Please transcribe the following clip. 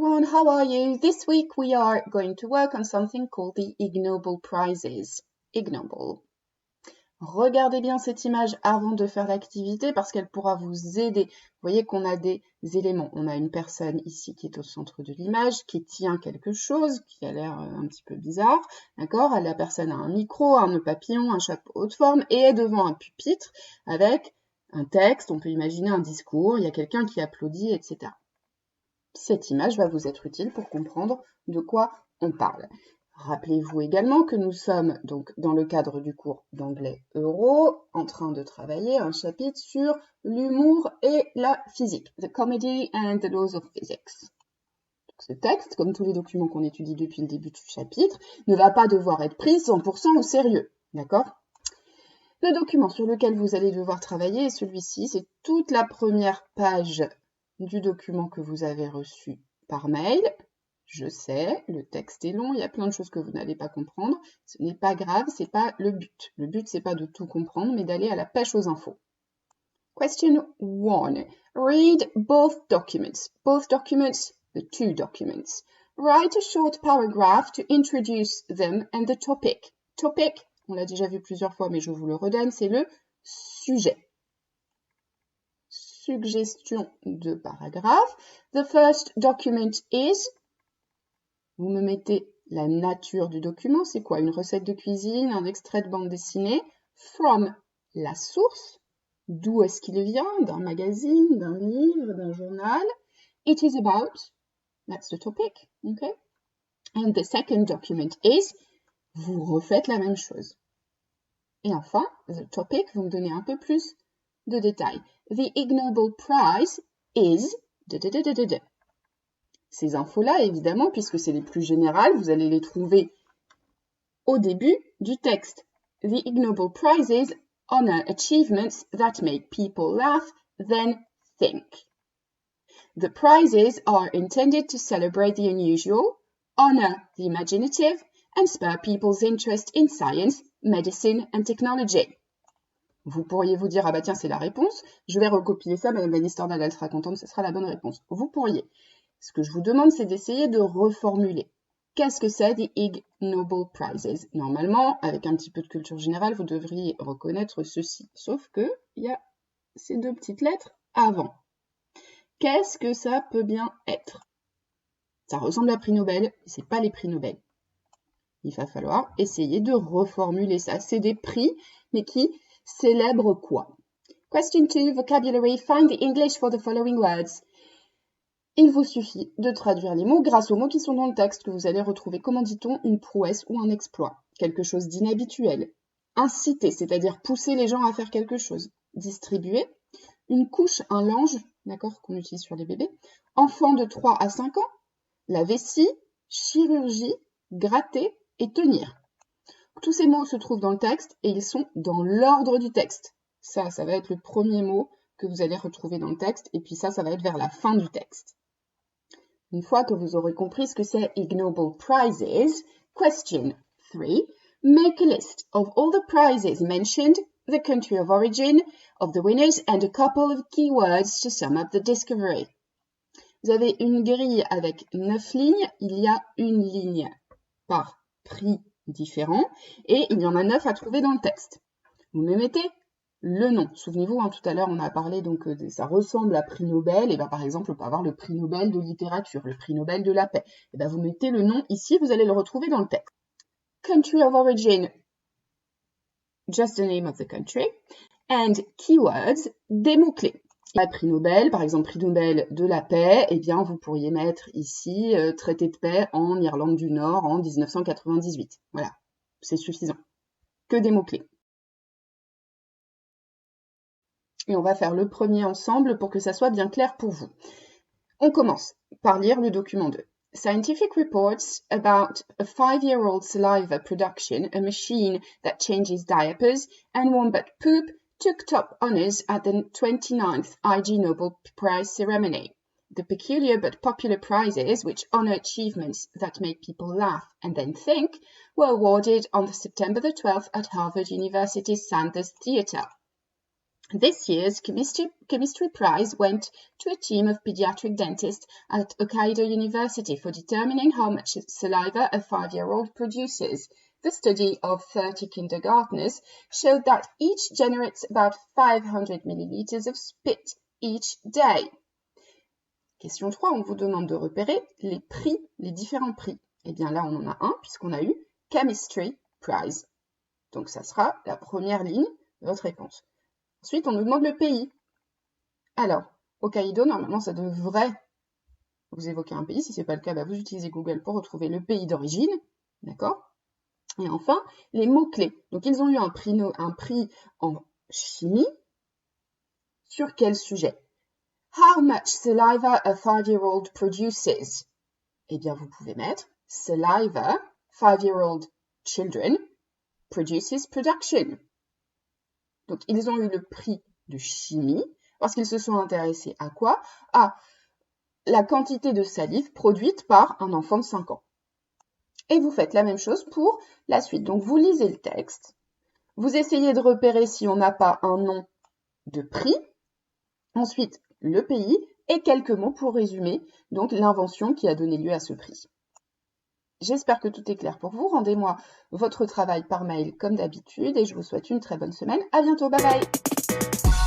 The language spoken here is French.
everyone, how are you? This week we are going to work on something called the Ig Nobel Prizes. Ig Nobel. Regardez bien cette image avant de faire l'activité parce qu'elle pourra vous aider. Vous voyez qu'on a des éléments. On a une personne ici qui est au centre de l'image, qui tient quelque chose, qui a l'air un petit peu bizarre. D'accord? La personne a un micro, un nœud papillon, un chapeau de forme et est devant un pupitre avec un texte. On peut imaginer un discours, il y a quelqu'un qui applaudit, etc. Cette image va vous être utile pour comprendre de quoi on parle. Rappelez-vous également que nous sommes donc dans le cadre du cours d'anglais Euro en train de travailler un chapitre sur l'humour et la physique. The Comedy and the Laws of Physics. Donc, ce texte, comme tous les documents qu'on étudie depuis le début du chapitre, ne va pas devoir être pris 100% au sérieux. D'accord ? Le document sur lequel vous allez devoir travailler est celui-ci. C'est toute la première page du document que vous avez reçu par mail. Je sais, le texte est long, il y a plein de choses que vous n'allez pas comprendre. Ce n'est pas grave, c'est pas le but. Le but, c'est pas de tout comprendre, mais d'aller à la pêche aux infos. Question 1. Read both documents. Both documents, the two documents. Write a short paragraph to introduce them and the topic. Topic, on l'a déjà vu plusieurs fois, mais je vous le redonne, c'est le sujet. Suggestion de paragraphe. The first document is... Vous me mettez la nature du document. C'est quoi? Une recette de cuisine, un extrait de bande dessinée. From, la source. D'où est-ce qu'il vient? D'un magazine, d'un livre, d'un journal. It is about. That's the topic. Okay? And the second document is. Vous refaites la même chose. Et enfin, the topic, vous me donnez un peu plus de détails. The Ig Nobel Prize is... Ces infos-là, évidemment, puisque c'est les plus générales, vous allez les trouver au début du texte. The Ig Nobel Prizes honor achievements that make people laugh, then think. The prizes are intended to celebrate the unusual, honor the imaginative, and spur people's interest in science, medicine and technology. Vous pourriez vous dire, ah bah tiens, c'est la réponse, je vais recopier ça, Madame Bannister, elle sera contente, ce sera la bonne réponse. Vous pourriez. Ce que je vous demande, c'est d'essayer de reformuler. Qu'est-ce que c'est des Ig Nobel Prizes? Normalement, avec un petit peu de culture générale, vous devriez reconnaître ceci. Sauf que il y a ces deux petites lettres avant. Qu'est-ce que ça peut bien être? Ça ressemble à prix Nobel, mais c'est pas les prix Nobel. Il va falloir essayer de reformuler ça. C'est des prix, mais qui célèbrent quoi? Question 2, vocabulary. Find the English for the following words. Il vous suffit de traduire les mots grâce aux mots qui sont dans le texte que vous allez retrouver. Comment dit-on une prouesse ou un exploit? Quelque chose d'inhabituel. Inciter, c'est-à-dire pousser les gens à faire quelque chose. Distribuer. Une couche, un linge, d'accord, qu'on utilise sur les bébés. Enfant de 3 à 5 ans. La vessie, chirurgie, gratter et tenir. Tous ces mots se trouvent dans le texte et ils sont dans l'ordre du texte. Ça va être le premier mot que vous allez retrouver dans le texte et puis ça va être vers la fin du texte. Une fois que vous aurez compris ce que c'est Ig Nobel Prizes, question 3, make a list of all the prizes mentioned, the country of origin of the winners and a couple of keywords to sum up the discovery. Vous avez une grille avec 9 lignes, il y a une ligne par prix différent et il y en a 9 à trouver dans le texte. Vous me mettez le nom. Souvenez-vous, tout à l'heure, on a parlé donc ça ressemble à prix Nobel. Et bien, par exemple, on peut avoir le prix Nobel de littérature, le prix Nobel de la paix. Et bien, vous mettez le nom ici, vous allez le retrouver dans le texte. Country of origin, just the name of the country. And keywords, des mots-clés. Le prix Nobel, par exemple, prix Nobel de la paix, eh bien, vous pourriez mettre ici traité de paix en Irlande du Nord en 1998. Voilà, c'est suffisant. Que des mots-clés. Et on va faire le premier ensemble pour que ça soit bien clair pour vous. On commence par lire le document 2. Scientific reports about a 5-year-old saliva production, a machine that changes diapers, and wombat poop took top honors at the 29th Ig Nobel Prize ceremony. The peculiar but popular prizes, which honor achievements that make people laugh and then think, were awarded on September the 12th at Harvard University's Sanders Theatre. This year's chemistry prize went to a team of pediatric dentists at Hokkaido University for determining how much saliva a 5-year-old produces. The study of 30 kindergartners showed that each generates about 500 milliliters of spit each day. Question 3, on vous demande de repérer les prix, les différents prix. Eh bien là, on en a un puisqu'on a eu Chemistry Prize. Donc ça sera la première ligne de votre réponse. Ensuite, on nous demande le pays. Alors, Hokkaido, normalement, ça devrait vous évoquer un pays. Si ce n'est pas le cas, bah, vous utilisez Google pour retrouver le pays d'origine. D'accord? Et enfin, les mots-clés. Donc, ils ont eu un prix en chimie. Sur quel sujet? How much saliva a 5-year-old produces? Eh bien, vous pouvez mettre saliva, 5-year-old children, produces production. Donc, ils ont eu le prix de chimie parce qu'ils se sont intéressés à quoi? À la quantité de salive produite par un enfant de 5 ans. Et vous faites la même chose pour la suite. Donc, vous lisez le texte, vous essayez de repérer si on n'a pas un nom de prix, ensuite le pays et quelques mots pour résumer donc l'invention qui a donné lieu à ce prix. J'espère que tout est clair pour vous. Rendez-moi votre travail par mail comme d'habitude et je vous souhaite une très bonne semaine. À bientôt, bye bye!